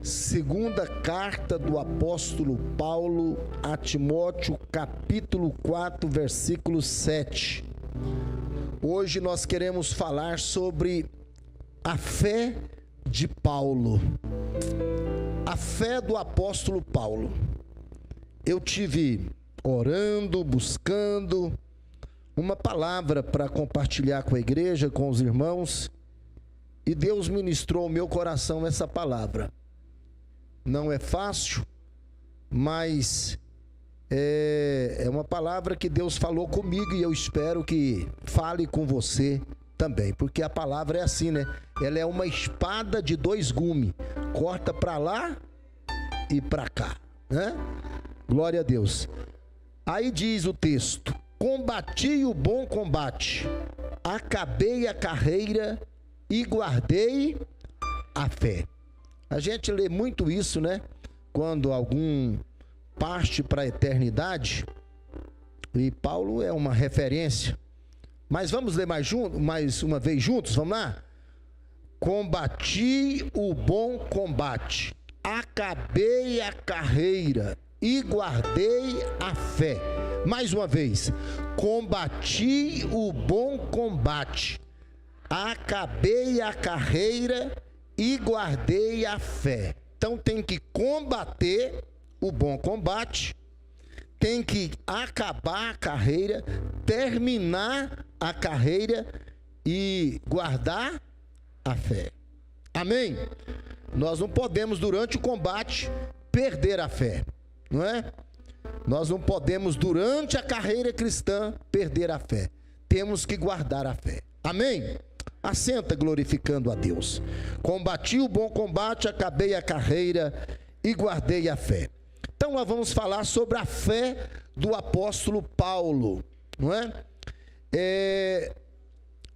Segunda carta do apóstolo Paulo a Timóteo, capítulo 4, versículo 7. Hoje nós queremos falar sobre a fé de Paulo. A fé do apóstolo Paulo. Eu tive orando, buscando uma palavra para compartilhar com a igreja, com os irmãos, e Deus ministrou ao meu coração essa palavra. Não é fácil, mas é uma palavra que Deus falou comigo e eu espero que fale com você também, porque a palavra é assim, né? Ela é uma espada de dois gumes, corta para lá e para cá, né? Glória a Deus. Aí diz o texto: combati o bom combate, acabei a carreira e guardei a fé. A gente lê muito isso, né? Quando algum parte para a eternidade, e Paulo é uma referência. Mas vamos ler mais uma vez juntos, vamos lá? Combati o bom combate, acabei a carreira e guardei a fé. Mais uma vez, combati o bom combate, acabei a carreira e guardei a fé. Então tem que combater o bom combate, tem que acabar a carreira, terminar a carreira e guardar a fé. Amém? Nós não podemos durante o combate perder a fé, não é? Nós não podemos durante a carreira cristã perder a fé. Temos que guardar a fé. Amém? Assenta glorificando a Deus. Combati o bom combate, acabei a carreira e guardei a fé. Então nós vamos falar sobre a fé do apóstolo Paulo, não é?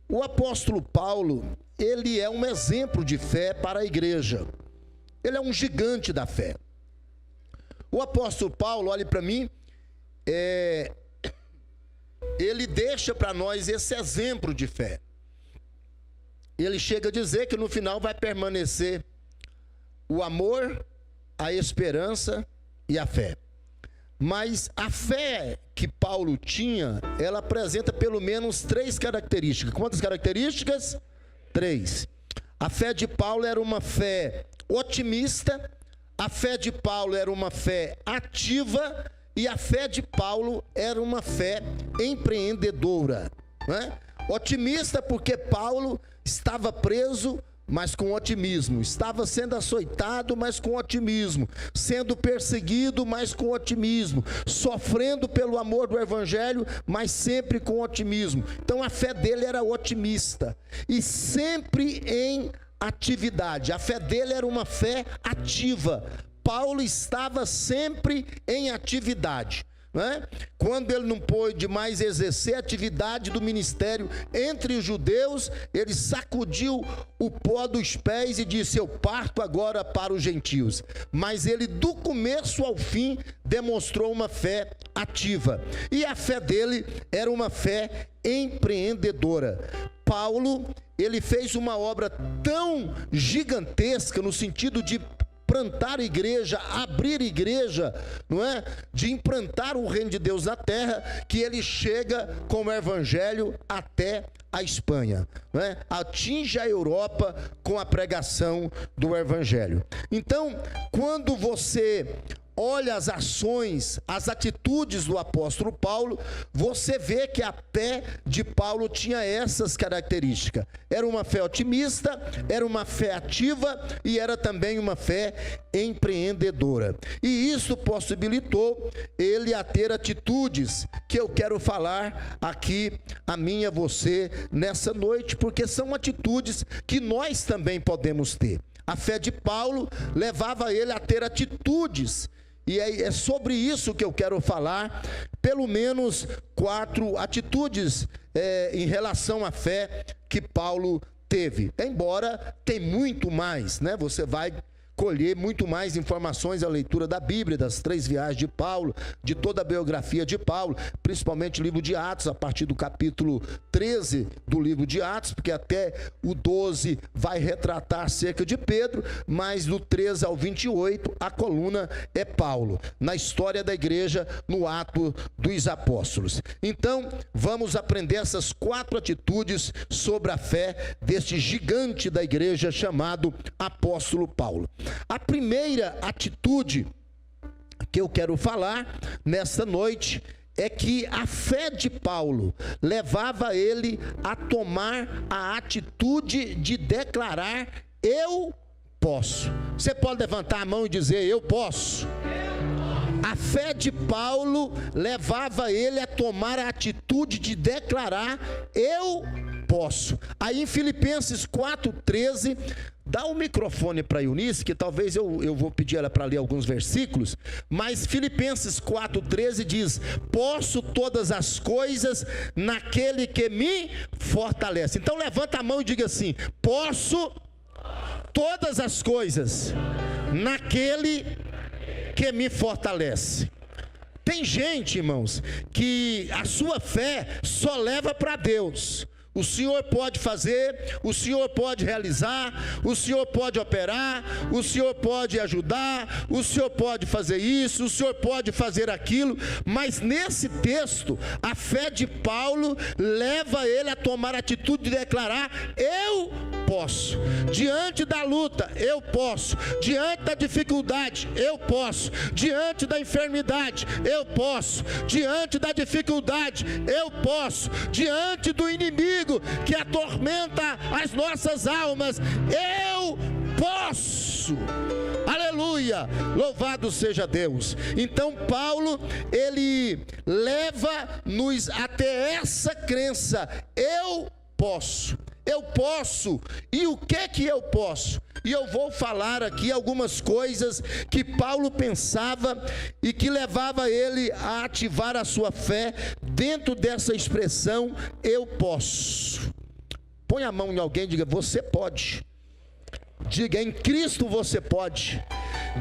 O apóstolo Paulo, ele é um exemplo de fé para a igreja. Ele é um gigante da fé. O apóstolo Paulo, olhe para mim, ele deixa para nós esse exemplo de fé. Ele chega a dizer que no final vai permanecer o amor, a esperança e a fé. Mas a fé que Paulo tinha, ela apresenta pelo menos 3 características. Quantas características? 3. A fé de Paulo era uma fé otimista, a fé de Paulo era uma fé ativa e a fé de Paulo era uma fé empreendedora, né? Otimista porque Paulo estava preso, mas com otimismo. Estava sendo açoitado, mas com otimismo. Sendo perseguido, mas com otimismo. Sofrendo pelo amor do evangelho, mas sempre com otimismo. Então a fé dele era otimista e sempre em atividade. A fé dele era uma fé ativa. Paulo estava sempre em atividade, né? Quando ele não pôde mais exercer a atividade do ministério entre os judeus, ele sacudiu o pó dos pés e disse: eu parto agora para os gentios. Mas ele do começo ao fim demonstrou uma fé ativa, e a fé dele era uma fé empreendedora. Paulo, ele fez uma obra tão gigantesca no sentido de plantar igreja, abrir igreja, não é? De implantar o reino de Deus na terra, que ele chega com o evangelho até a Espanha, não é? Atinge a Europa com a pregação do evangelho. Então, quando você olha as ações, as atitudes do apóstolo Paulo, você vê que a fé de Paulo tinha essas características. Era uma fé otimista, era uma fé ativa e era também uma fé empreendedora. E isso possibilitou ele a ter atitudes que eu quero falar aqui a mim e a você nessa noite, porque são atitudes que nós também podemos ter. A fé de Paulo levava ele a ter atitudes. E é sobre isso que eu quero falar, pelo menos 4 atitudes em relação à fé que Paulo teve. Embora tem muito mais, né? Você vai colher muito mais informações à leitura da Bíblia, das 3 viagens de Paulo, de toda a biografia de Paulo, principalmente o livro de Atos, a partir do capítulo 13 do livro de Atos, porque até o 12 vai retratar acerca de Pedro, mas do 13 ao 28 a coluna é Paulo, na história da igreja, no Ato dos Apóstolos. Então, vamos aprender essas 4 atitudes sobre a fé deste gigante da igreja chamado apóstolo Paulo. A primeira atitude que eu quero falar nesta noite é que a fé de Paulo levava ele a tomar a atitude de declarar: eu posso. Você pode levantar a mão e dizer: eu posso. A fé de Paulo levava ele a tomar a atitude de declarar: eu posso. Aí em Filipenses 4,13, dá o microfone para a Eunice, que talvez eu vou pedir ela para ler alguns versículos, mas Filipenses 4,13 diz: posso todas as coisas naquele que me fortalece. Então levanta a mão e diga assim: posso todas as coisas naquele que me fortalece. Tem gente, irmãos, que a sua fé só leva para Deus. O Senhor pode fazer, o Senhor pode realizar, o Senhor pode operar, o Senhor pode ajudar, o Senhor pode fazer isso, o Senhor pode fazer aquilo, mas nesse texto, a fé de Paulo leva ele a tomar a atitude de declarar: eu posso. Diante da luta, eu posso. Diante da dificuldade, eu posso. Diante da enfermidade, eu posso. Diante da dificuldade, eu posso. Diante do inimigo que atormenta as nossas almas, eu posso. Aleluia, louvado seja Deus. Então Paulo, ele leva-nos até essa crença: eu posso. Eu posso. E o que eu posso? E eu vou falar aqui algumas coisas que Paulo pensava e que levava ele a ativar a sua fé dentro dessa expressão: eu posso. Põe a mão em alguém e diga: você pode. Diga: em Cristo você pode.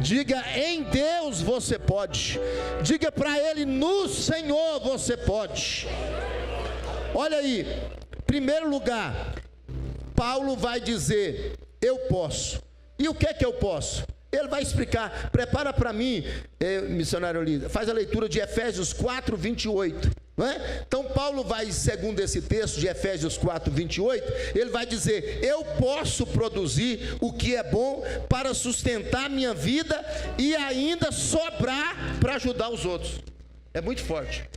Diga: em Deus você pode. Diga para ele: no Senhor você pode. Olha aí, em primeiro lugar, Paulo vai dizer: eu posso. E o que é que eu posso? Ele vai explicar. Prepara para mim, missionário líder, faz a leitura de Efésios 4, 28. Não é? Então Paulo vai, segundo esse texto de Efésios 4, 28, ele vai dizer: eu posso produzir o que é bom para sustentar minha vida e ainda sobrar para ajudar os outros. É muito forte.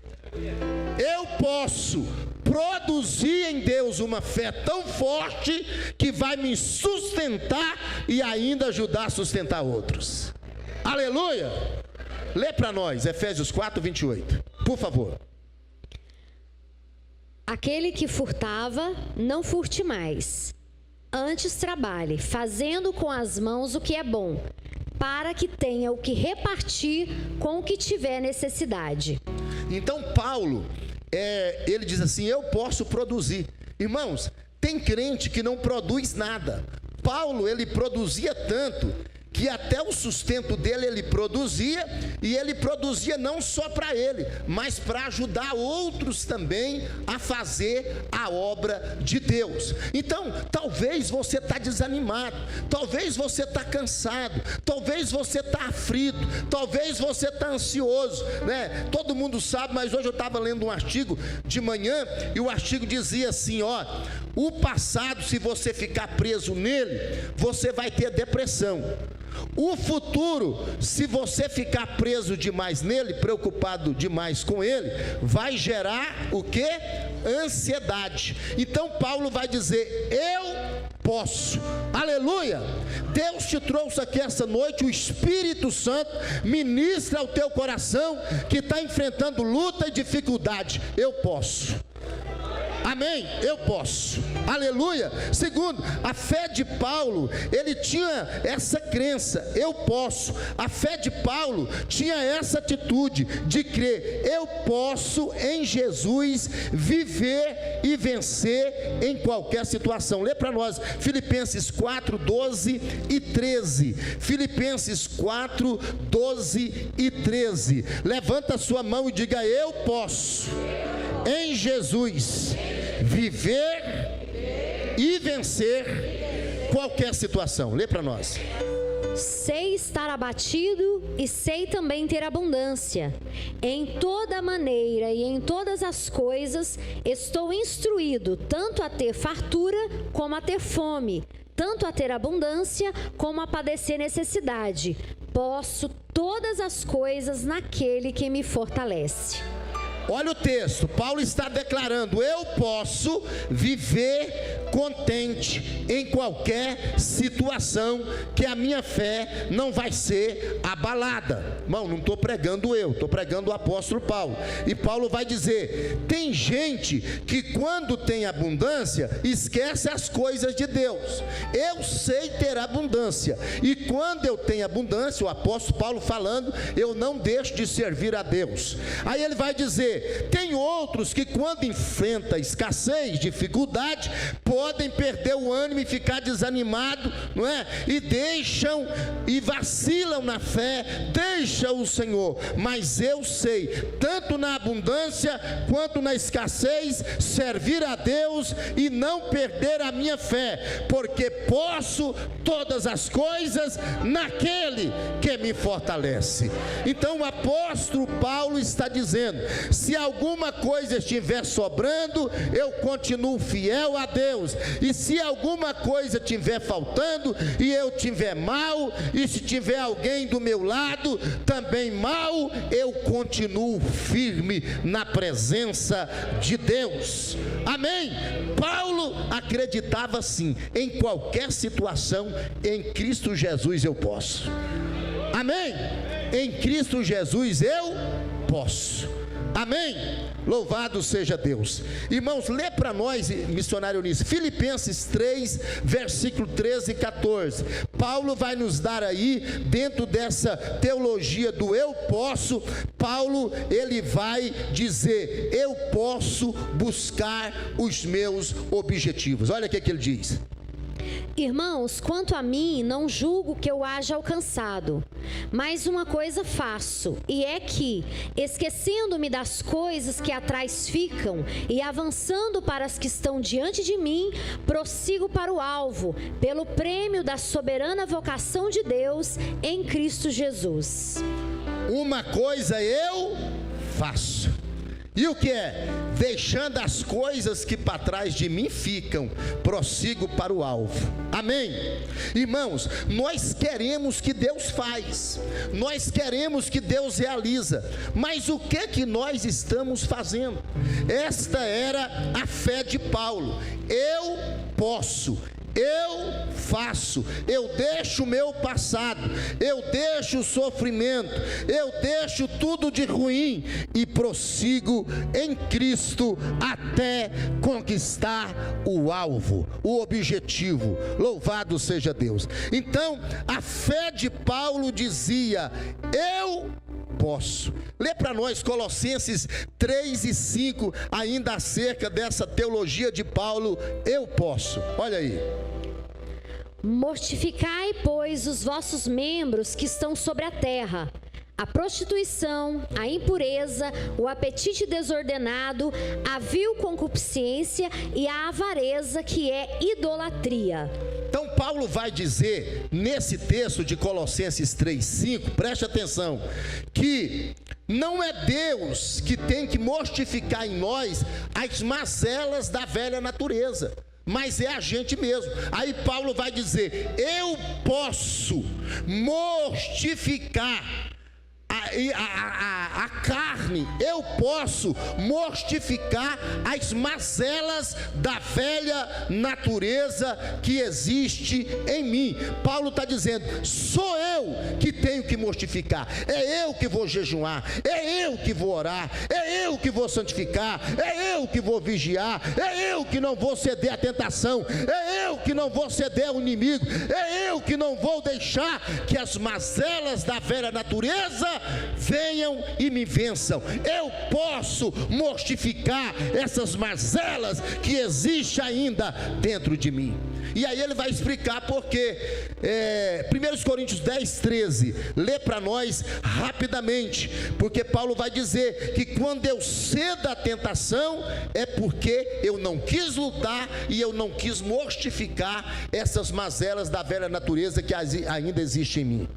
Eu posso produzir em Deus uma fé tão forte que vai me sustentar e ainda ajudar a sustentar outros. Aleluia! Lê para nós Efésios 4, 28, por favor. Aquele que furtava, não furte mais. Antes trabalhe, fazendo com as mãos o que é bom, para que tenha o que repartir com o que tiver necessidade. Então Paulo, ele diz assim: eu posso produzir. Irmãos, tem crente que não produz nada. Paulo, ele produzia tanto que até o sustento dele ele produzia, e ele produzia não só para ele, mas para ajudar outros também a fazer a obra de Deus. Então, talvez você está desanimado, talvez você está cansado, talvez você está aflito, talvez você está ansioso, né? Todo mundo sabe, mas hoje eu estava lendo um artigo de manhã, e o artigo dizia assim: ó, o passado, se você ficar preso nele, você vai ter depressão. O futuro, se você ficar preso demais nele, preocupado demais com ele, vai gerar o quê? Ansiedade. Então Paulo vai dizer: eu posso. Aleluia! Deus te trouxe aqui essa noite, o Espírito Santo ministra ao teu coração que está enfrentando luta e dificuldade. Eu posso. Amém? Eu posso. Aleluia. Segundo, a fé de Paulo, ele tinha essa crença, eu posso. A fé de Paulo tinha essa atitude de crer, eu posso em Jesus viver e vencer em qualquer situação. Lê para nós Filipenses 4, 12 e 13. Filipenses 4, 12 e 13. Levanta a sua mão e diga: eu posso em Jesus viver e vencer qualquer situação. Lê para nós. Sei estar abatido e sei também ter abundância. Em toda maneira e em todas as coisas estou instruído, tanto a ter fartura como a ter fome, tanto a ter abundância como a padecer necessidade. Posso todas as coisas naquele que me fortalece. Olha o texto, Paulo está declarando: eu posso viver contente em qualquer situação, que a minha fé não vai ser abalada. Irmão, não estou pregando eu, estou pregando o apóstolo Paulo. E Paulo vai dizer: tem gente que quando tem abundância, esquece as coisas de Deus. Eu sei ter abundância, e quando eu tenho abundância, o apóstolo Paulo falando, eu não deixo de servir a Deus. Aí ele vai dizer: tem outros que quando enfrenta escassez, dificuldade, podem perder o ânimo e ficar desanimado, não é? E deixam e vacilam na fé, deixam o Senhor. Mas eu sei, tanto na abundância quanto na escassez, servir a Deus e não perder a minha fé, porque posso todas as coisas naquele que me fortalece. Então o apóstolo Paulo está dizendo: se alguma coisa estiver sobrando, eu continuo fiel a Deus. E se alguma coisa estiver faltando e eu estiver mal, e se tiver alguém do meu lado também mal, eu continuo firme na presença de Deus. Amém? Paulo acreditava assim: em qualquer situação, em Cristo Jesus eu posso. Amém? Em Cristo Jesus eu posso. Amém? Louvado seja Deus. Irmãos, lê para nós, missionário Eunice, Filipenses 3, versículo 13 e 14. Paulo vai nos dar aí, dentro dessa teologia do eu posso, Paulo, ele vai dizer: eu posso buscar os meus objetivos. Olha o que ele diz: irmãos, quanto a mim, não julgo que eu haja alcançado, mas uma coisa faço, e é que, esquecendo-me das coisas que atrás ficam e avançando para as que estão diante de mim, prossigo para o alvo, pelo prêmio da soberana vocação de Deus em Cristo Jesus. Uma coisa eu faço. E o que é? Deixando as coisas que para trás de mim ficam, prossigo para o alvo. Amém? Irmãos, nós queremos que Deus faz, nós queremos que Deus realiza, mas o que nós estamos fazendo? Esta era a fé de Paulo: eu posso, eu faço, eu deixo o meu passado, eu deixo o sofrimento, eu deixo tudo de ruim e prossigo em Cristo até conquistar o alvo, o objetivo. Louvado seja Deus. Então, a fé de Paulo dizia: eu posso. Lê para nós Colossenses 3 e 5, ainda acerca dessa teologia de Paulo: eu posso. Olha aí. Mortificai, pois, os vossos membros que estão sobre a terra: a prostituição, a impureza, o apetite desordenado, a vil concupiscência e a avareza, que é idolatria. Então Paulo vai dizer nesse texto de Colossenses 3:5, preste atenção, que não é Deus que tem que mortificar em nós as mazelas da velha natureza, mas é a gente mesmo. Aí Paulo vai dizer: eu posso mortificar a carne, eu posso mortificar as mazelas da velha natureza que existe em mim. Paulo está dizendo: sou eu que tenho que mortificar, é eu que vou jejuar, é eu que vou orar, é eu que vou santificar, é eu que vou vigiar, é eu que não vou ceder à tentação, é eu que não vou ceder ao inimigo, é eu que não vou deixar que as mazelas da velha natureza venham e me vençam. Eu posso mortificar essas mazelas que existem ainda dentro de mim. E aí ele vai explicar por quê. 1 Coríntios 10, 13, lê para nós rapidamente, porque Paulo vai dizer que quando eu cedo à tentação, é porque eu não quis lutar e eu não quis mortificar essas mazelas da velha natureza que ainda existe em mim.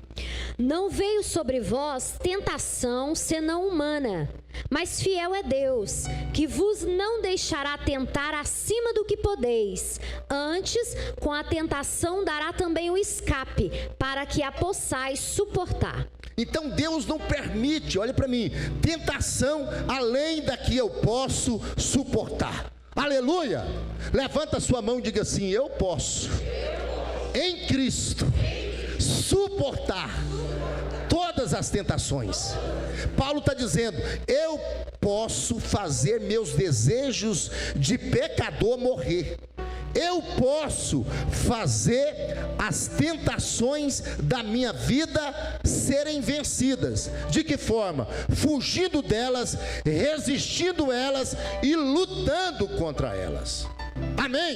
Não veio sobre vós tentação senão humana, mas fiel é Deus, que vos não deixará tentar acima do que podeis. Antes, com a tentação dará também o escape, para que a possais suportar. Então Deus não permite, olha para mim, tentação além da que eu posso suportar. Aleluia! Levanta a sua mão e diga assim: eu posso, em Cristo, suportar todas as tentações. Paulo está dizendo: eu posso fazer meus desejos de pecador morrer. Eu posso fazer as tentações da minha vida serem vencidas. De que forma? Fugindo delas, resistindo elas e lutando contra elas. Amém?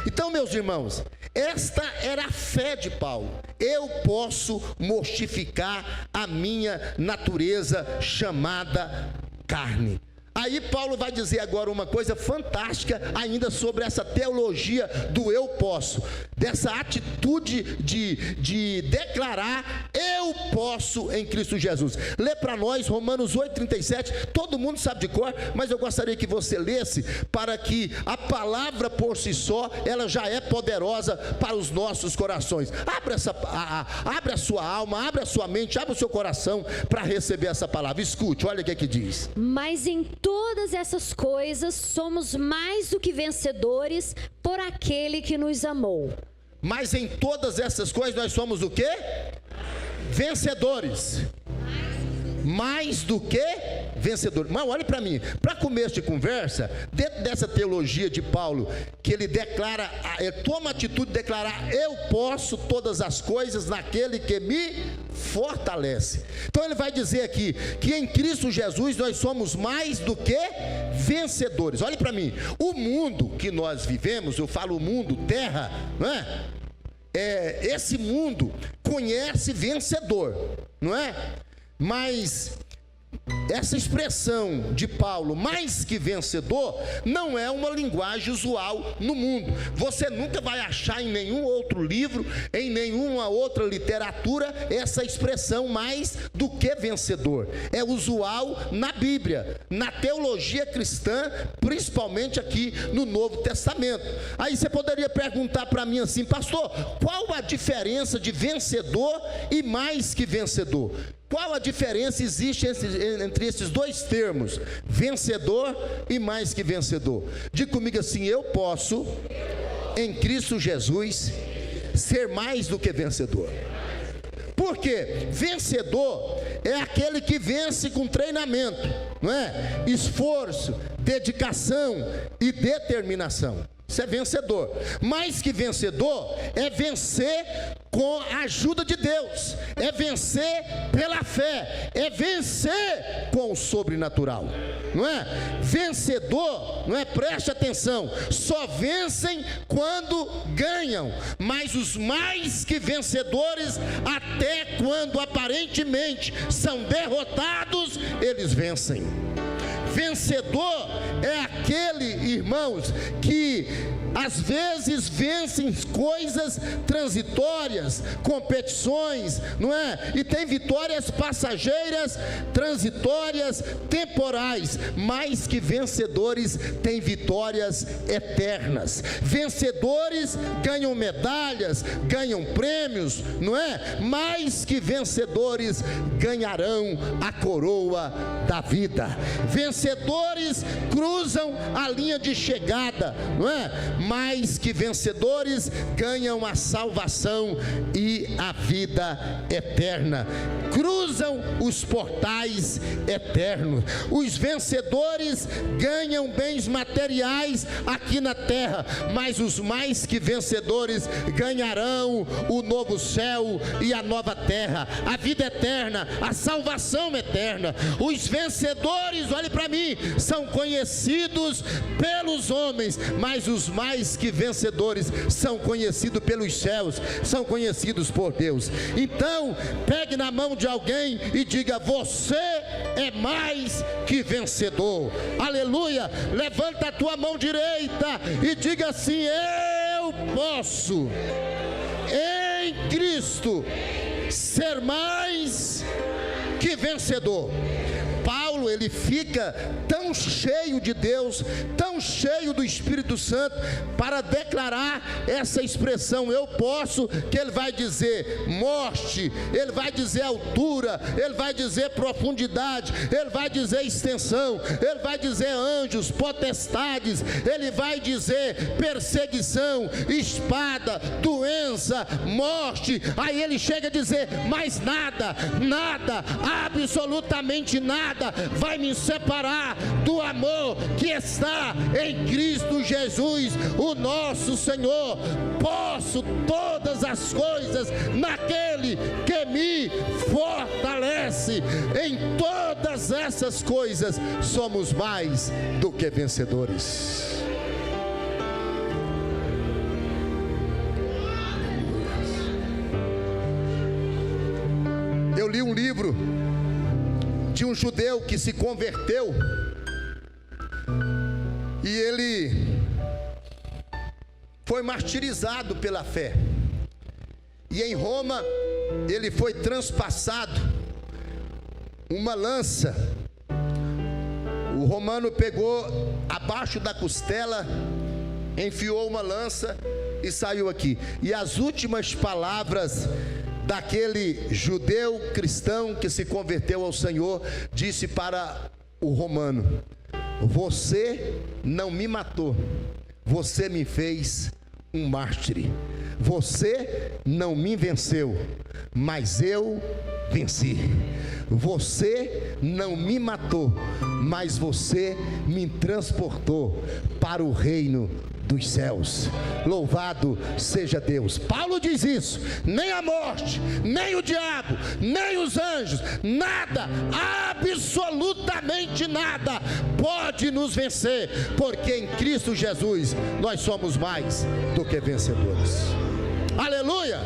Então, meus irmãos, esta era a fé de Paulo. Eu posso mortificar a minha natureza chamada carne. Aí Paulo vai dizer agora uma coisa fantástica ainda sobre essa teologia do eu posso, dessa atitude de declarar eu posso em Cristo Jesus. Lê para nós Romanos 8,37, todo mundo sabe de cor, mas eu gostaria que você lesse, para que a palavra por si só, ela já é poderosa para os nossos corações. Abre a sua alma, abre a sua mente, abre o seu coração para receber essa palavra. Escute, olha o que é que diz. Mas em todas essas coisas somos mais do que vencedores por aquele que nos amou. Mas em todas essas coisas nós somos o quê? Vencedores. Mais do que vencedor. Mas olhe para mim, para começo de conversa, dentro dessa teologia de Paulo, que ele declara, ele toma a atitude de declarar: eu posso todas as coisas naquele que me fortalece. Então ele vai dizer aqui que em Cristo Jesus nós somos mais do que vencedores. Olhe para mim, o mundo que nós vivemos, eu falo o mundo, terra, não é? Esse mundo conhece vencedor, não é? Mas essa expressão de Paulo, mais que vencedor, não é uma linguagem usual no mundo. Você nunca vai achar em nenhum outro livro, em nenhuma outra literatura, essa expressão mais do que vencedor. É usual na Bíblia, na teologia cristã, principalmente aqui no Novo Testamento. Aí você poderia perguntar para mim assim: pastor, qual a diferença de vencedor e mais que vencedor? Qual a diferença existe entre esses dois termos, vencedor e mais que vencedor? Diga comigo assim: eu posso, em Cristo Jesus, ser mais do que vencedor. Por quê? Vencedor é aquele que vence com treinamento, não é? Esforço, dedicação e determinação. Isso é vencedor. Mais que vencedor é vencer com a ajuda de Deus, é vencer pela fé, é vencer com o sobrenatural, não é? Vencedor, não é? Preste atenção, só vencem quando ganham, mas os mais que vencedores, até quando aparentemente são derrotados, eles vencem. Vencedor é aquele, irmãos, que às vezes vencem coisas transitórias, competições, não é? E tem vitórias passageiras, transitórias, temporais, mais que vencedores têm vitórias eternas. Vencedores ganham medalhas, ganham prêmios, não é? Mais que vencedores ganharão a coroa da vida. Vencedores cruzam a linha de chegada, não é? Mais que vencedores ganham a salvação e a vida eterna. Cruzam os portais eternos. Os vencedores ganham bens materiais aqui na terra, mas os mais que vencedores ganharão o novo céu e a nova terra, a vida eterna, a salvação eterna. Os vencedores, olhe para mim, são conhecidos pelos homens, mas os mais que vencedores são conhecidos pelos céus, são conhecidos por Deus. Então, pegue na mão de alguém e diga: você é mais que vencedor. Aleluia. Levanta a tua mão direita e diga assim: eu posso em Cristo ser mais que vencedor. Paulo, ele fica tão cheio de Deus, tão cheio do Espírito Santo, para declarar essa expressão, eu posso, que ele vai dizer morte, ele vai dizer altura, ele vai dizer profundidade, ele vai dizer extensão, ele vai dizer anjos, potestades, ele vai dizer perseguição, espada, doença, morte. Aí ele chega a dizer, mas nada, absolutamente nada vai me separar do amor que está em Cristo Jesus, o nosso Senhor. Posso todas as coisas naquele que me fortalece. Em todas essas coisas somos mais do que vencedores. Eu li um livro de um judeu que se converteu, e ele foi martirizado pela fé, e em Roma ele foi transpassado uma lança. O romano pegou abaixo da costela, enfiou uma lança e saiu aqui. E as últimas palavras daquele judeu cristão que se converteu ao Senhor, disse para o romano: você não me matou, você me fez um mártir. Você não me venceu, mas eu venci. Você não me matou, mas você me transportou para o reino dos céus. Louvado seja Deus. Paulo diz isso: nem a morte, nem o diabo, nem os anjos, nada, absolutamente nada pode nos vencer, porque em Cristo Jesus nós somos mais do que vencedores. Aleluia.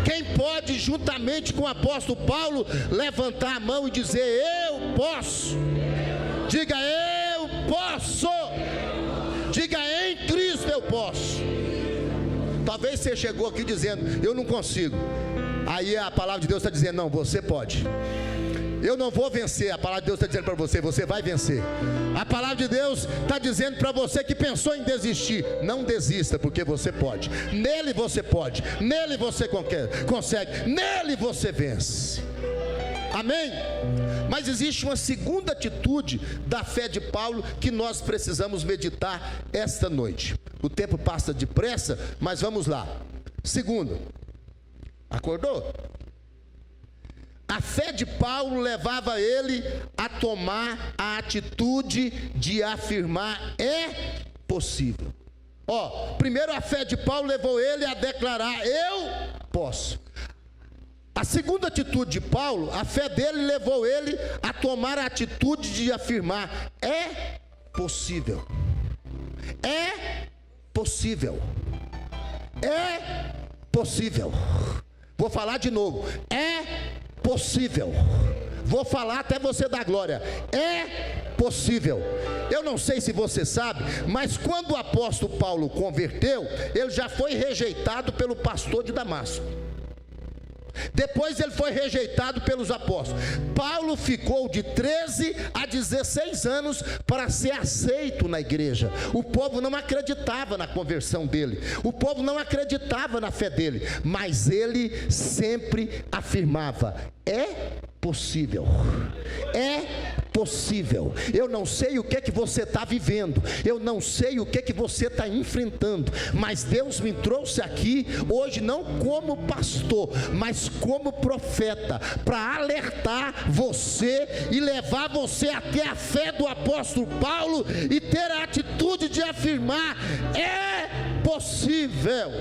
Quem pode, juntamente com o apóstolo Paulo, levantar a mão e dizer: eu posso? Diga: eu posso. Diga: em Cristo eu posso. Talvez você chegou aqui dizendo: eu não consigo. Aí a palavra de Deus está dizendo: não, você pode. Eu não vou vencer. A palavra de Deus está dizendo para você: você vai vencer. A palavra de Deus está dizendo para você que pensou em desistir: não desista, porque você pode. Nele você pode, nele você consegue, nele você vence. Amém? Mas existe uma segunda atitude da fé de Paulo que nós precisamos meditar esta noite. O tempo passa depressa, mas vamos lá. Segundo, acordou? A fé de Paulo levava ele a tomar a atitude de afirmar: é possível. Primeiro a fé de Paulo levou ele a declarar: eu posso. A segunda atitude de Paulo, a fé dele levou ele a tomar a atitude de afirmar: é possível. É possível. É possível. Vou falar de novo: é possível. Vou falar até você dar glória. É possível. Eu não sei se você sabe, mas quando o apóstolo Paulo converteu, ele já foi rejeitado pelo pastor de Damasco. Depois ele foi rejeitado pelos apóstolos. Paulo ficou de 13 a 16 anos para ser aceito na igreja. O povo não acreditava na conversão dele, o povo não acreditava na fé dele, mas ele sempre afirmava: é possível, é possível. Eu não sei o que é que você está vivendo, eu não sei o que é que você está enfrentando, mas Deus me trouxe aqui hoje não como pastor, mas como profeta, para alertar você e levar você até a fé do apóstolo Paulo e ter a atitude de afirmar: é possível,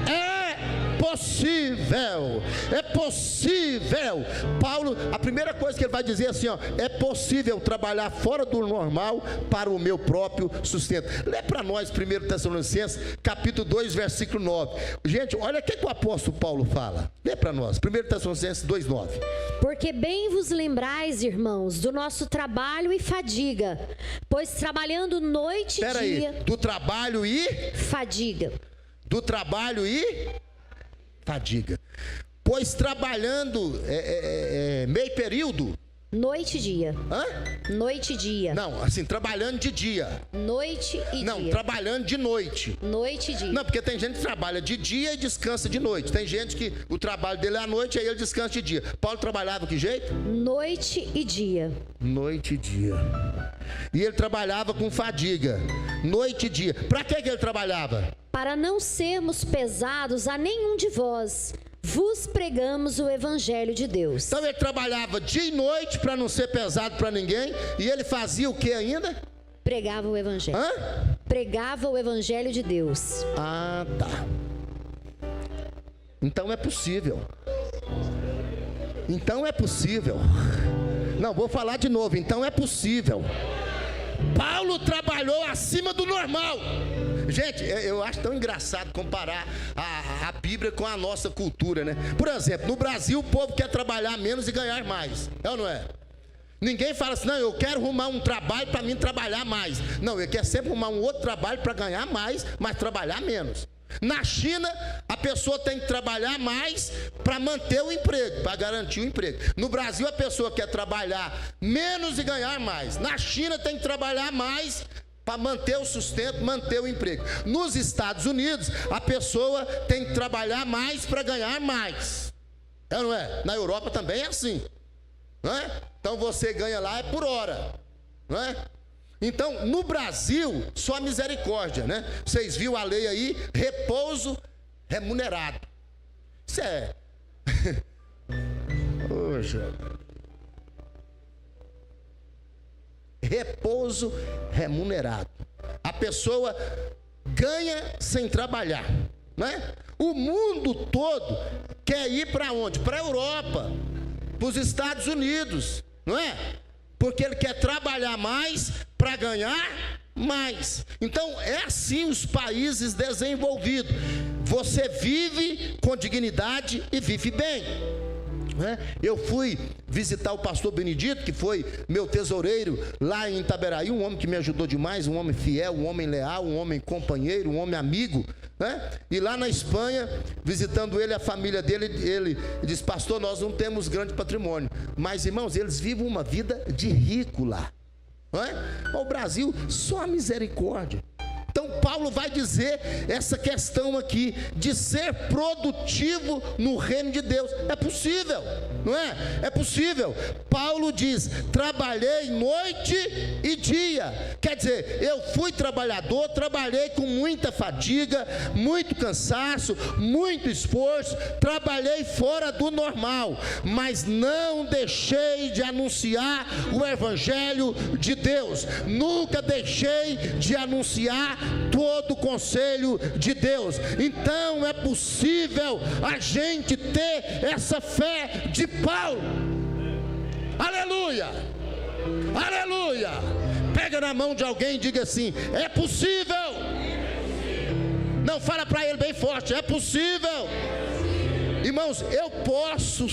é possível, é possível. Paulo, a primeira coisa que ele vai dizer assim, ó: é possível trabalhar fora do normal para o meu próprio sustento. Lê para nós 1 Tessalonicenses capítulo 2 versículo 9. Gente, olha o que o apóstolo Paulo fala. Lê para nós, 1 Tessalonicenses 2:9. Porque bem vos lembrais, irmãos, do nosso trabalho e fadiga, pois trabalhando noite e dia... do trabalho e... fadiga. Do trabalho e... fadiga. Pois trabalhando meio período. Noite e dia. Hã? Noite e dia. Não, assim, trabalhando de dia. Noite e dia. Não, trabalhando de noite. Noite e dia. Não, porque tem gente que trabalha de dia e descansa de noite. Tem gente que o trabalho dele é à noite, aí ele descansa de dia. Paulo trabalhava que jeito? Noite e dia. Noite e dia. E ele trabalhava com fadiga. Noite e dia. Para que ele trabalhava? Para não sermos pesados a nenhum de vós, vos pregamos o evangelho de Deus. Então ele trabalhava dia e noite para não ser pesado para ninguém. E ele fazia o que ainda? Pregava o evangelho. Hã? Pregava o evangelho de Deus. Ah, tá. Então é possível. Então é possível. Não, vou falar de novo. Então é possível. Paulo trabalhou acima do normal. Gente, eu acho tão engraçado comparar a Bíblia com a nossa cultura, né? Por exemplo, no Brasil o povo quer trabalhar menos e ganhar mais. É ou não é? Ninguém fala assim: não, eu quero arrumar um trabalho para mim trabalhar mais. Não, ele quer sempre arrumar um outro trabalho para ganhar mais, mas trabalhar menos. Na China, a pessoa tem que trabalhar mais para manter o emprego, para garantir o emprego. No Brasil, a pessoa quer trabalhar menos e ganhar mais. Na China, tem que trabalhar mais para manter o sustento, manter o emprego. Nos Estados Unidos, a pessoa tem que trabalhar mais para ganhar mais. É ou não é? Na Europa também é assim, não é? Então você ganha lá é por hora, não é? Então, no Brasil, só misericórdia, né? Vocês viram a lei aí, repouso remunerado. Isso é... Poxa. Repouso remunerado. A pessoa ganha sem trabalhar, né? O mundo todo quer ir para onde? Para a Europa, para os Estados Unidos, não é? Porque ele quer trabalhar mais para ganhar mais. Então é assim os países desenvolvidos. Você vive com dignidade e vive bem. Eu fui visitar o pastor Benedito, que foi meu tesoureiro lá em Itaberaí, um homem que me ajudou demais, um homem fiel, um homem leal, um homem companheiro, um homem amigo, né? E lá na Espanha, visitando ele, a família dele, ele disse: pastor, nós não temos grande patrimônio, mas irmãos, eles vivem uma vida de rico lá, não é? O Brasil, só a misericórdia. Então Paulo vai dizer essa questão aqui de ser produtivo no reino de Deus. É possível, não é? É possível. Paulo diz: trabalhei noite e dia. Quer dizer, eu fui trabalhador, trabalhei com muita fadiga, muito cansaço, muito esforço, trabalhei fora do normal, mas não deixei de anunciar o evangelho de Deus. Nunca deixei de anunciar todo o conselho de Deus. Então é possível a gente ter essa fé de Paulo. Aleluia, aleluia. Pega na mão de alguém e diga assim: é possível. Não, fala para ele bem forte: é possível. Irmãos, eu posso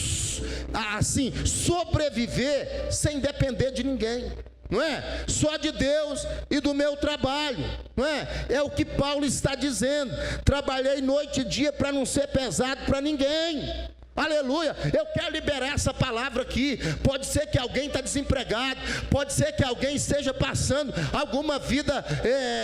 assim sobreviver sem depender de ninguém. não é? Só de Deus e do meu trabalho, não é? É o que Paulo está dizendo. Trabalhei noite e dia para não ser pesado para ninguém. Aleluia, eu quero liberar essa palavra aqui. Pode ser que alguém está desempregado, pode ser que alguém esteja passando alguma vida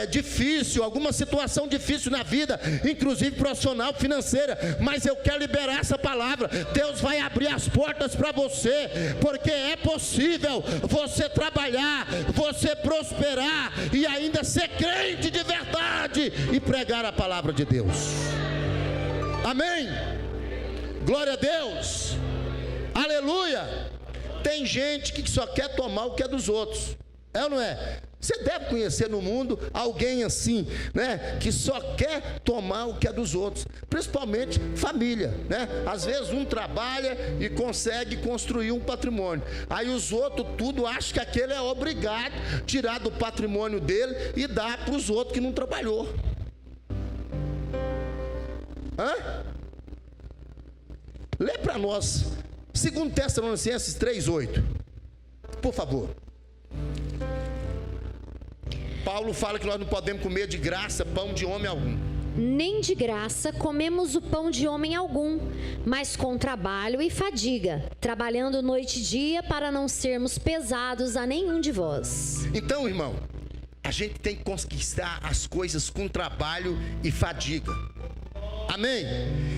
difícil, alguma situação difícil na vida, inclusive profissional, financeira, mas eu quero liberar essa palavra. Deus vai abrir as portas para você, porque é possível você trabalhar, você prosperar e ainda ser crente de verdade e pregar a palavra de Deus. Amém? Glória a Deus, aleluia. Tem gente que só quer tomar o que é dos outros, é ou não é? Você deve conhecer no mundo alguém assim, né? Que só quer tomar o que é dos outros, principalmente família, né? Às vezes um trabalha e consegue construir um patrimônio, aí os outros tudo acham que aquele é obrigado a tirar do patrimônio dele e dar para os outros que não trabalhou. Hã? Lê para nós 2 Tessalonicenses 3:8, por favor. Paulo fala que nós não podemos comer de graça pão de homem algum. Nem de graça comemos o pão de homem algum, mas com trabalho e fadiga, trabalhando noite e dia para não sermos pesados a nenhum de vós. Então, irmão, a gente tem que conquistar as coisas com trabalho e fadiga. Amém?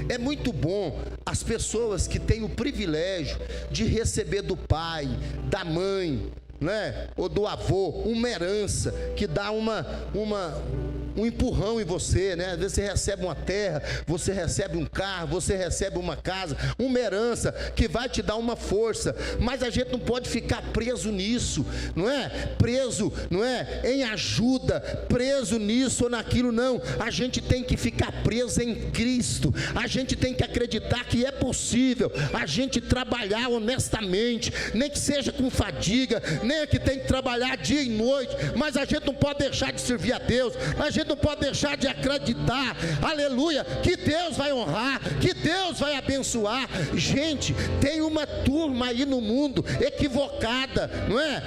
É muito bom as pessoas que têm o privilégio de receber do pai, da mãe, né, ou do avô, uma herança que dá um empurrão em você, né? Às vezes você recebe uma terra, você recebe um carro, você recebe uma casa, uma herança que vai te dar uma força, mas a gente não pode ficar preso nisso, não é? Preso, não é? Em ajuda, preso nisso ou naquilo, não. A gente tem que ficar preso em Cristo, a gente tem que acreditar que é possível a gente trabalhar honestamente, nem que seja com fadiga, nem que tem que trabalhar dia e noite, mas a gente não pode deixar de servir a Deus, a gente não pode deixar de acreditar, aleluia, que Deus vai honrar, que Deus vai abençoar. Gente, tem uma turma aí no mundo equivocada, não é?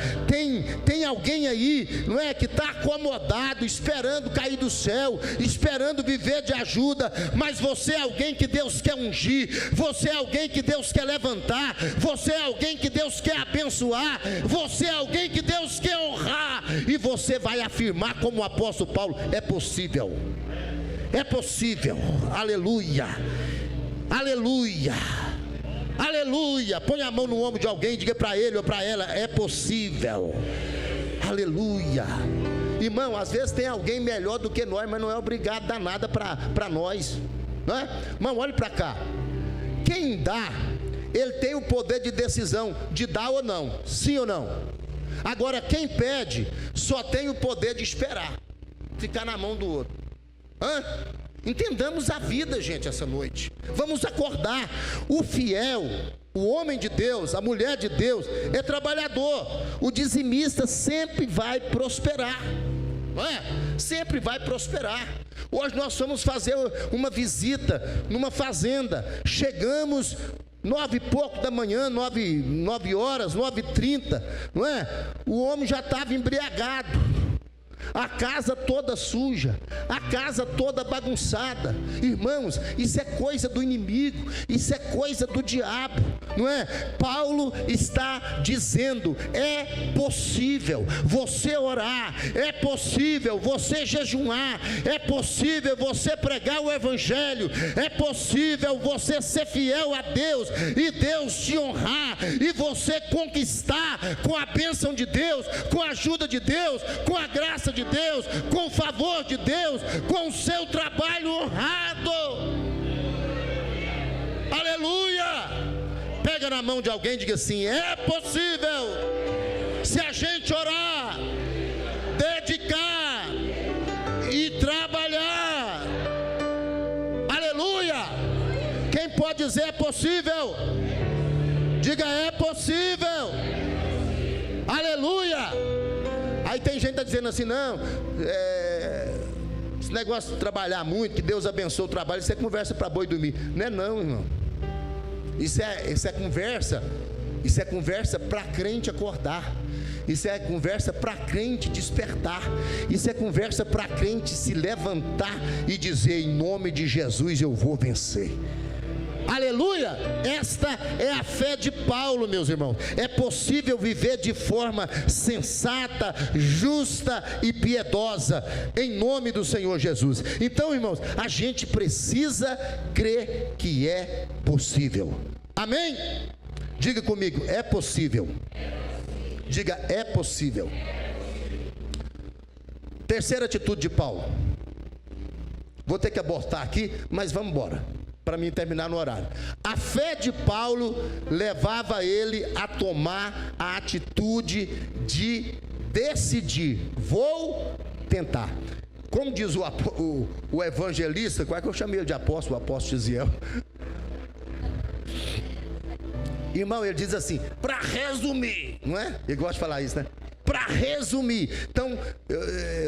Tem alguém aí, não é, que está acomodado, esperando cair do céu, esperando viver de ajuda, mas você é alguém que Deus quer ungir, você é alguém que Deus quer levantar, você é alguém que Deus quer abençoar, você é alguém que Deus quer honrar, e você vai afirmar como o apóstolo Paulo: é possível, é possível, aleluia, aleluia, aleluia. Põe a mão no ombro de alguém e diga para ele ou para ela: é possível, aleluia. Irmão, às vezes tem alguém melhor do que nós, mas não é obrigado a dar nada para nós, não é? Irmão, olhe para cá, quem dá, ele tem o poder de decisão de dar ou não, sim ou não. Agora quem pede só tem o poder de esperar, ficar na mão do outro. Entendamos a vida, gente, essa noite. Vamos acordar. O fiel, o homem de Deus, a mulher de Deus é trabalhador. O dizimista sempre vai prosperar, não é? Sempre vai prosperar. Hoje nós fomos fazer uma visita numa fazenda. Chegamos 9 e pouco da manhã, 9 horas, 9h30, não é? O homem já estava embriagado, a casa toda suja, a casa toda bagunçada. Irmãos, isso é coisa do inimigo, isso é coisa do diabo, não é? Paulo está dizendo: é possível você orar, é possível você jejuar, é possível você pregar o evangelho, é possível você ser fiel a Deus e Deus te honrar, e você conquistar com a bênção de Deus, com a ajuda de Deus, com a graça de Deus, com o favor de Deus, com o seu trabalho honrado. Aleluia. Pega na mão de alguém e diga assim: é possível, se a gente orar, dedicar e trabalhar. Aleluia. Quem pode dizer é possível? Diga: é possível. Aleluia. Aí tem gente que está dizendo assim: não, esse negócio de trabalhar muito, que Deus abençoe o trabalho, isso é conversa para boi dormir. Não é não, irmão. Isso é conversa Isso é conversa para crente acordar. Isso é conversa para crente despertar. Isso é conversa para crente se levantar e dizer: em nome de Jesus eu vou vencer. Aleluia! Esta é a fé de Paulo, meus irmãos. É possível viver de forma sensata, justa e piedosa, em nome do Senhor Jesus. Então, irmãos, a gente precisa crer que é possível. Amém? Diga comigo: é possível. Diga: é possível. Terceira atitude de Paulo. Vou ter que abortar aqui, mas vamos embora, para mim terminar no horário. A fé de Paulo levava ele a tomar a atitude de decidir: vou tentar. Como diz o evangelista, qual é que eu chamei ele de apóstolo? O apóstolo Gisiel. Irmão, ele diz assim, para resumir, não é? Ele gosta de falar isso, né? Para resumir. Então,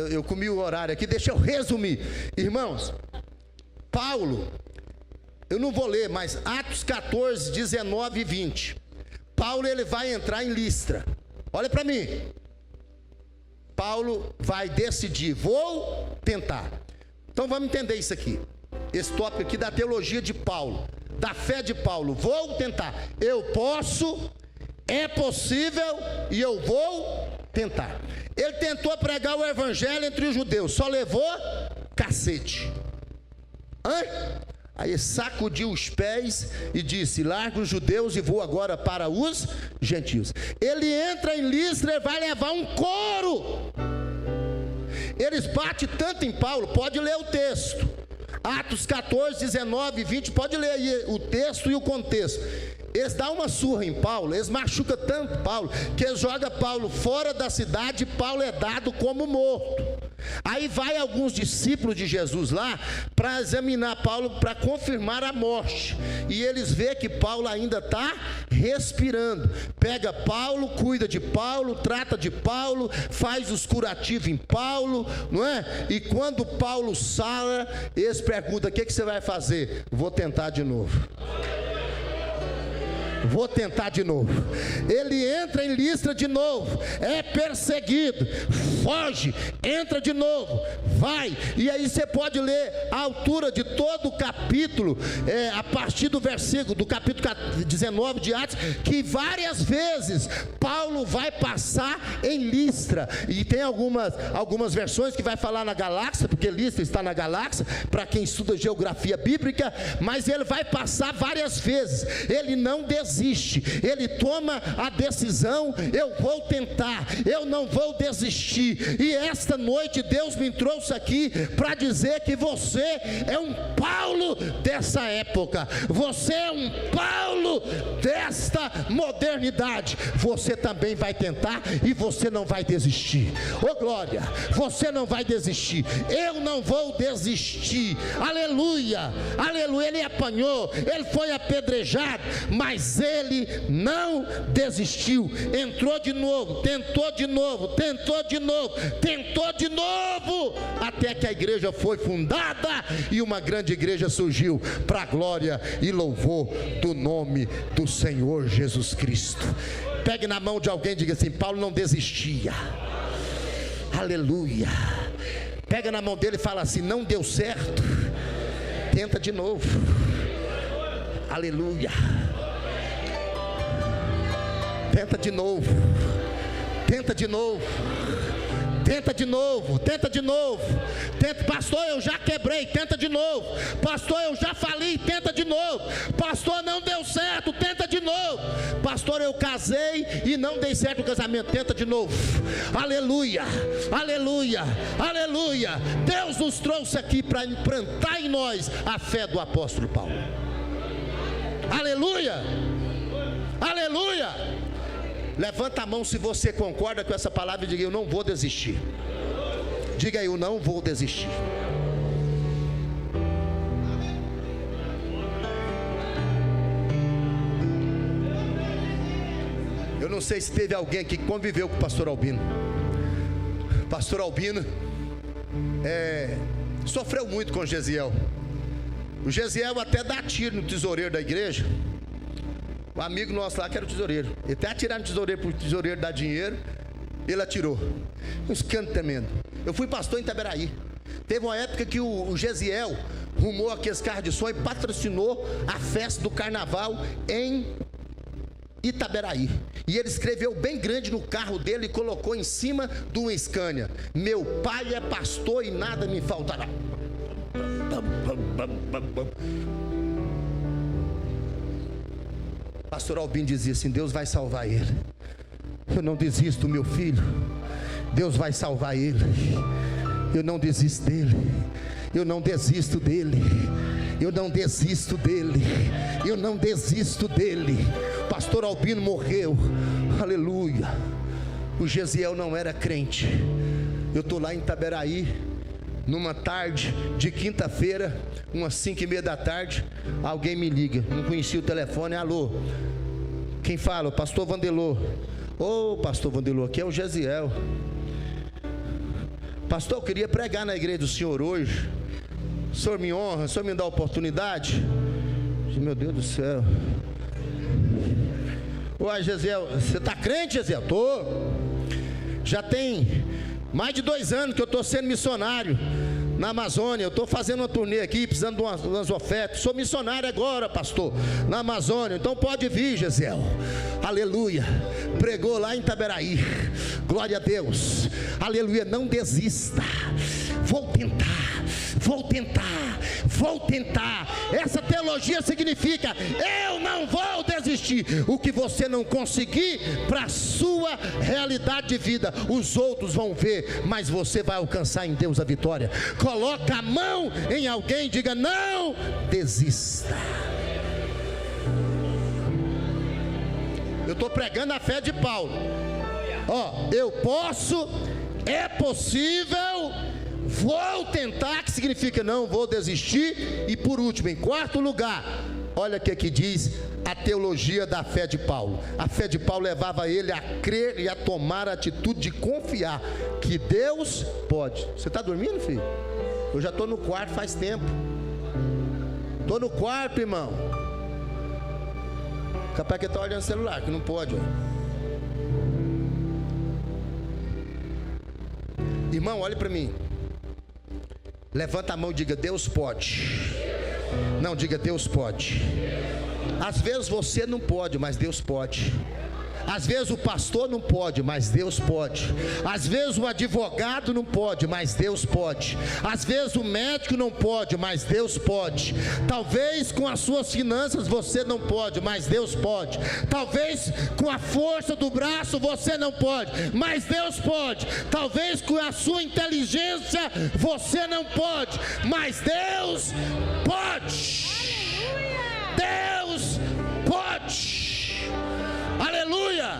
eu comi o horário aqui, deixa eu resumir. Irmãos, Paulo, eu não vou ler, mas Atos 14, 19 e 20. Paulo, ele vai entrar em Listra. Olha para mim. Paulo vai decidir: vou tentar. Então vamos entender isso aqui. Esse tópico aqui da teologia de Paulo, da fé de Paulo. Vou tentar. Eu posso, é possível e eu vou tentar. Ele tentou pregar o evangelho entre os judeus, só levou cacete. Aí sacudiu os pés e disse: larga os judeus e vou agora para os gentios. Ele entra em Listra e vai levar um coro. Eles batem tanto em Paulo, pode ler o texto. Atos 14, 19 e 20, pode ler aí o texto e o contexto. Eles dão uma surra em Paulo, eles machucam tanto Paulo, que eles jogam Paulo fora da cidade e Paulo é dado como morto. Aí vai alguns discípulos de Jesus lá para examinar Paulo, para confirmar a morte. E eles vê que Paulo ainda está respirando. Pega Paulo, cuida de Paulo, trata de Paulo, faz os curativos em Paulo, não é? E quando Paulo sara, eles perguntam: o que você vai fazer? Vou tentar de novo. Vou tentar de novo. Ele entra em Listra de novo, é perseguido, foge, entra de novo, vai. E aí você pode ler a altura de todo o capítulo, a partir do versículo, do capítulo 19 de Atos, que várias vezes Paulo vai passar em Listra. E tem algumas versões que vai falar na galáxia, porque Listra está na galáxia, para quem estuda geografia bíblica. Mas ele vai passar várias vezes. Ele não desiste, ele toma a decisão: eu vou tentar, eu não vou desistir. E esta noite Deus me trouxe aqui para dizer que você é um Paulo dessa época, você é um Paulo desta modernidade. Você também vai tentar e você não vai desistir. Oh glória, você não vai desistir. Eu não vou desistir. Aleluia, aleluia. Ele apanhou, ele foi apedrejado, mas ele não desistiu. Entrou de novo, tentou de novo, tentou de novo, tentou de novo, até que a igreja foi fundada e uma grande igreja surgiu para a glória e louvor do nome do Senhor Jesus Cristo. Pegue na mão de alguém e diga assim: Paulo não desistia. Aleluia. Pega na mão dele e fala assim: não deu certo, tenta de novo. Aleluia. Tenta de novo, tenta de novo, tenta de novo, tenta de novo. Tenta, pastor, eu já quebrei, tenta de novo. Pastor, eu já falei, tenta de novo. Pastor, não deu certo, tenta de novo. Pastor, eu casei e não dei certo o casamento, tenta de novo. Aleluia, aleluia, aleluia. Deus nos trouxe aqui para implantar em nós a fé do apóstolo Paulo. Aleluia, aleluia. Levanta a mão se você concorda com essa palavra e diga: eu não vou desistir. Diga aí: eu não vou desistir. Eu não sei se teve alguém aqui que conviveu com o pastor Albino. Pastor Albino sofreu muito com o Gesiel. O Gesiel até dá tiro no tesoureiro da igreja. O amigo nosso lá que era o tesoureiro. Ele até atirar no tesoureiro para o tesoureiro dar dinheiro. Ele atirou. Um escândalo tremendo. Eu fui pastor em Itaberaí. Teve uma época que o Gesiel rumou aqueles carros de som e patrocinou a festa do carnaval em Itaberaí. E ele escreveu bem grande no carro dele e colocou em cima de uma Scania: meu pai é pastor e nada me faltará. Pastor Albino dizia assim: Deus vai salvar ele. Eu não desisto, meu filho. Deus vai salvar ele. Eu não desisto dele. Eu não desisto dele. Eu não desisto dele. Eu não desisto dele. Pastor Albino morreu. Aleluia. O Gesiel não era crente. Eu estou lá em Itaberaí, numa tarde de quinta-feira, umas 5:30 da tarde. Alguém me liga. Não conhecia o telefone. Alô, quem fala? O pastor Vandelô. Ô, pastor Vandelô, aqui é o Gesiel. Pastor, eu queria pregar na igreja do senhor hoje. O senhor me honra, o senhor me dá a oportunidade? Meu Deus do céu. Uai, Gesiel, você está crente, Gesiel? Tô. Já tem mais de 2 anos que eu estou sendo missionário na Amazônia. Eu estou fazendo uma turnê aqui, precisando de umas ofertas. Sou missionário agora, pastor, na Amazônia. Então pode vir, Gesiel. Aleluia. Pregou lá em Itaberaí. Glória a Deus. Aleluia. Não desista. Vou tentar. Vou tentar. Vou tentar. Essa teologia significa: eu não vou desistir. O que você não conseguir para a sua realidade de vida, os outros vão ver, mas você vai alcançar em Deus a vitória. Coloca a mão em alguém e diga: não desista. Eu estou pregando a fé de Paulo. Ó, eu posso, é possível, vou tentar, que significa não vou desistir. E por último, em quarto lugar, olha o que aqui diz a teologia da fé de Paulo. A fé de Paulo levava ele a crer e a tomar a atitude de confiar que Deus pode. Você está dormindo, filho? Eu já estou no quarto faz tempo. Estou no quarto, irmão. Capaz que está olhando o celular, que não pode, ó. Irmão, olhe para mim. Levanta a mão e diga: Deus pode. Não, diga: Deus pode. Às vezes você não pode, mas Deus pode. Às vezes o pastor não pode, mas Deus pode. Às vezes o advogado não pode, mas Deus pode. Às vezes o médico não pode, mas Deus pode. Talvez com as suas finanças você não pode, mas Deus pode. Talvez com a força do braço você não pode, mas Deus pode. Talvez com a sua inteligência você não pode, mas Deus pode. Deus pode. Aleluia!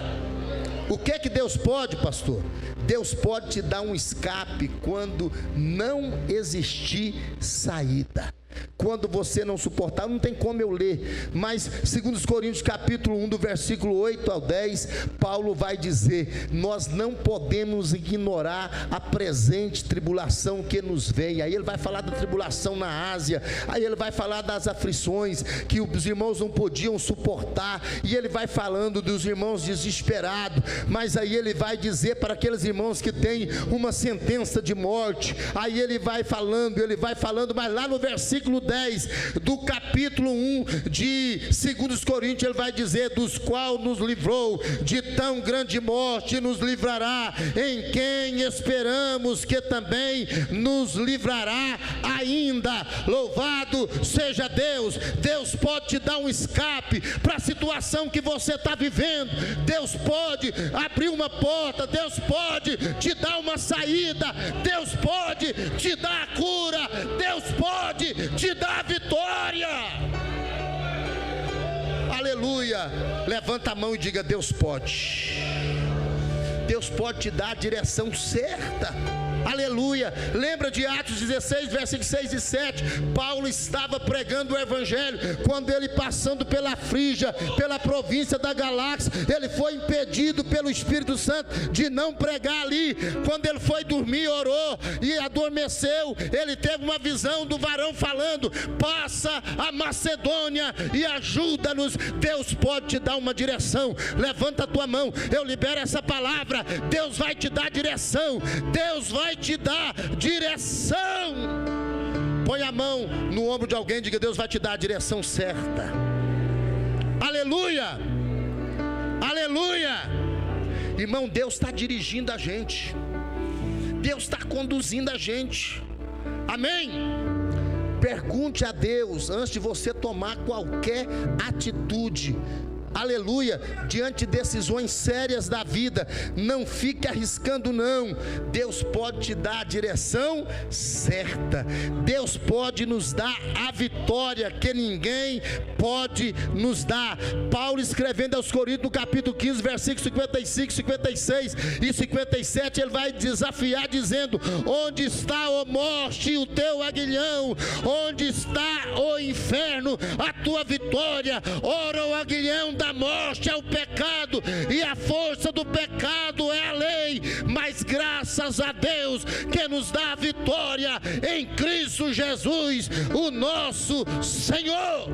O que é que Deus pode, pastor? Deus pode te dar um escape quando não existir saída. Quando você não suportar, não tem como eu ler, mas 2 Coríntios capítulo 1, do versículo 8 ao 10, Paulo vai dizer: nós não podemos ignorar a presente tribulação que nos vem. Aí ele vai falar da tribulação na Ásia, aí ele vai falar das aflições que os irmãos não podiam suportar, e ele vai falando dos irmãos desesperados, mas aí ele vai dizer para aqueles irmãos que têm uma sentença de morte. Aí ele vai falando, mas lá no versículo 10 do capítulo 1 de 2 Coríntios, ele vai dizer: dos quais nos livrou de tão grande morte, nos livrará, em quem esperamos que também nos livrará ainda. Louvado seja Deus. Deus pode te dar um escape para a situação que você está vivendo. Deus pode abrir uma porta, Deus pode te dar uma saída, Deus pode te dar a cura, Deus pode te dar a vitória. Aleluia. Levanta a mão e diga: Deus pode. Deus pode te dar a direção certa. Aleluia. Lembra de Atos 16, versículos 6 e 7? Paulo estava pregando o evangelho, quando ele passando pela Frígia, pela província da Galácia, ele foi impedido pelo Espírito Santo de não pregar ali. Quando ele foi dormir, orou e adormeceu, ele teve uma visão do varão falando: passa a Macedônia e ajuda-nos. Deus pode te dar uma direção. Levanta a tua mão, eu libero essa palavra. Deus vai te dar direção. Deus vai te dar direção. Põe a mão no ombro de alguém e diga: Deus vai te dar a direção certa. Aleluia, aleluia. Irmão, Deus está dirigindo a gente, Deus está conduzindo a gente. Amém? Pergunte a Deus antes de você tomar qualquer atitude. Aleluia, diante de decisões sérias da vida, não fique arriscando não. Deus pode te dar a direção certa. Deus pode nos dar a vitória que ninguém pode nos dar. Paulo escrevendo aos Coríntios no capítulo 15, versículos 55, 56 e 57, ele vai desafiar dizendo: onde está, ó morte, o teu aguilhão? Onde está, ó inferno, a tua vitória? Ora, o aguilhão da morte é o pecado, e a força do pecado é a lei, mas graças a Deus que nos dá a vitória em Cristo Jesus, o nosso Senhor.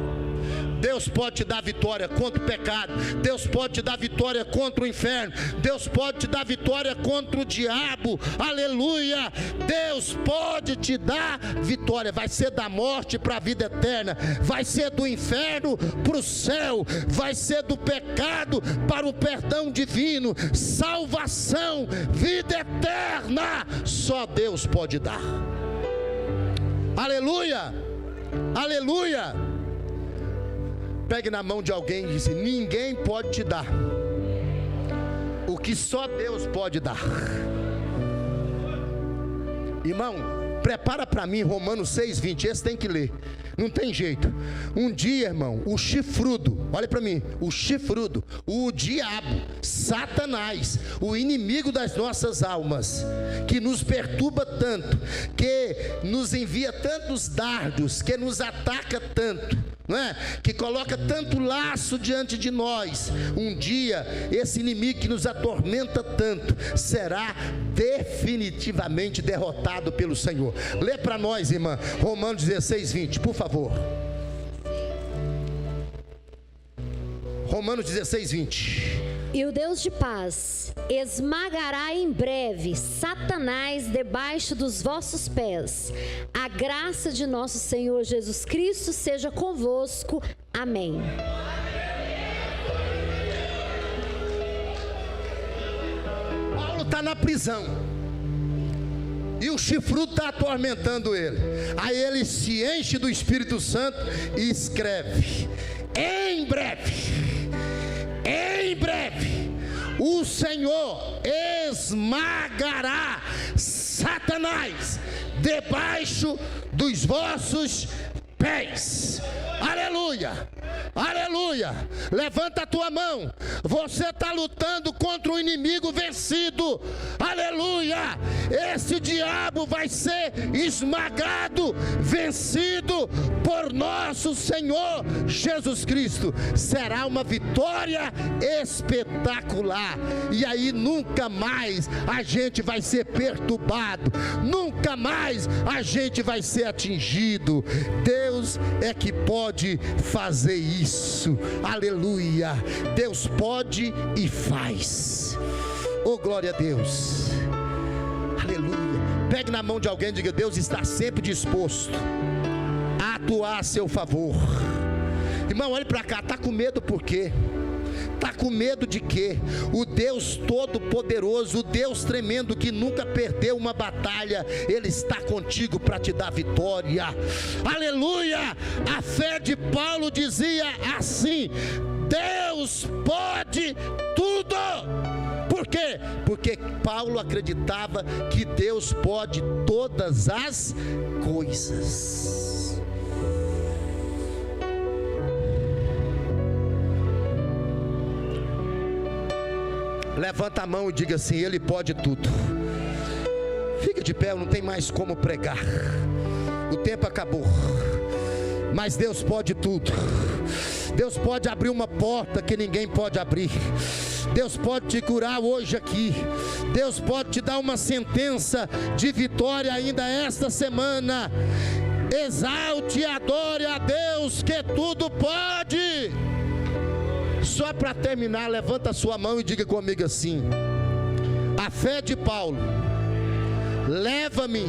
Deus pode te dar vitória contra o pecado. Deus pode te dar vitória contra o inferno. Deus pode te dar vitória contra o diabo. Aleluia. Deus pode te dar vitória. Vai ser da morte para a vida eterna. Vai ser do inferno para o céu. Vai ser do pecado para o perdão divino. Salvação, vida eterna. Só Deus pode dar. Aleluia. Aleluia. Pegue na mão de alguém e diz: ninguém pode te dar o que só Deus pode dar. Irmão, prepara para mim Romanos 6:20, esse tem que ler, não tem jeito. Um dia, irmão, o chifrudo, olha para mim, o chifrudo, o diabo, Satanás, o inimigo das nossas almas, que nos perturba tanto, que nos envia tantos dardos, que nos ataca tanto, não é? Que coloca tanto laço diante de nós. Um dia esse inimigo que nos atormenta tanto será definitivamente derrotado pelo Senhor. Lê para nós, irmã, Romanos 16:20, por favor. Romanos 16:20. E o Deus de paz esmagará em breve Satanás debaixo dos vossos pés. A graça de nosso Senhor Jesus Cristo seja convosco. Amém. Paulo está na prisão e o chifrudo está atormentando ele. Aí ele se enche do Espírito Santo e escreve: em breve, o Senhor esmagará Satanás debaixo dos vossos pés. Aleluia, aleluia. Levanta a tua mão. Você está lutando contra um inimigo vencido. Aleluia. Esse diabo vai ser esmagado, vencido por nosso Senhor Jesus Cristo. Será uma vitória espetacular. E aí nunca mais a gente vai ser perturbado, nunca mais a gente vai ser atingido. Deus é que pode fazer isso. Aleluia. Deus pode e faz. Oh, glória a Deus. Aleluia. Pegue na mão de alguém e diga: Deus está sempre disposto a atuar a seu favor. Irmão, olhe para cá. Está com medo por quê? Está com medo de quê? O Deus Todo-Poderoso, o Deus tremendo que nunca perdeu uma batalha, Ele está contigo para te dar vitória. Aleluia! A fé de Paulo dizia assim: Deus pode tudo. Por quê? Porque Paulo acreditava que Deus pode todas as coisas. Levanta a mão e diga assim: Ele pode tudo. Fica de pé, não tem mais como pregar. O tempo acabou. Mas Deus pode tudo. Deus pode abrir uma porta que ninguém pode abrir. Deus pode te curar hoje aqui. Deus pode te dar uma sentença de vitória ainda esta semana. Exalte e adore a Deus que tudo pode. Só para terminar, levanta a sua mão e diga comigo assim: a fé de Paulo leva-me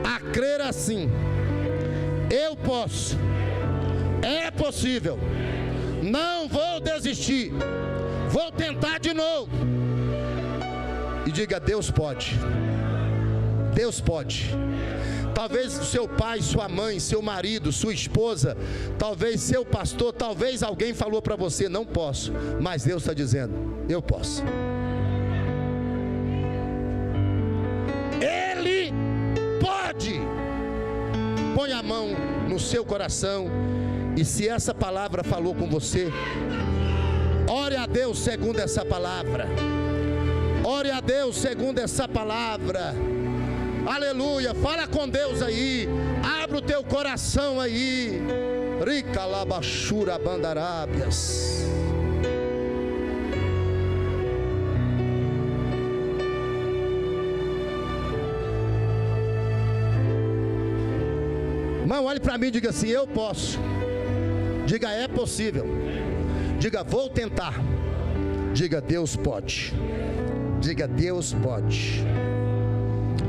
a crer assim: eu posso, é possível, não vou desistir, vou tentar de novo. E diga: Deus pode. Deus pode. Talvez seu pai, sua mãe, seu marido, sua esposa, talvez seu pastor, talvez alguém falou para você: não posso. Mas Deus está dizendo: eu posso. Ele pode. Põe a mão no seu coração, e se essa palavra falou com você, ore a Deus segundo essa palavra. Ore a Deus segundo essa palavra. Aleluia, fala com Deus aí, abre o teu coração aí. Rica labachura bandarábias. Irmão, olhe para mim e diga assim: eu posso. Diga: é possível. Diga: vou tentar. Diga: Deus pode. Diga: Deus pode.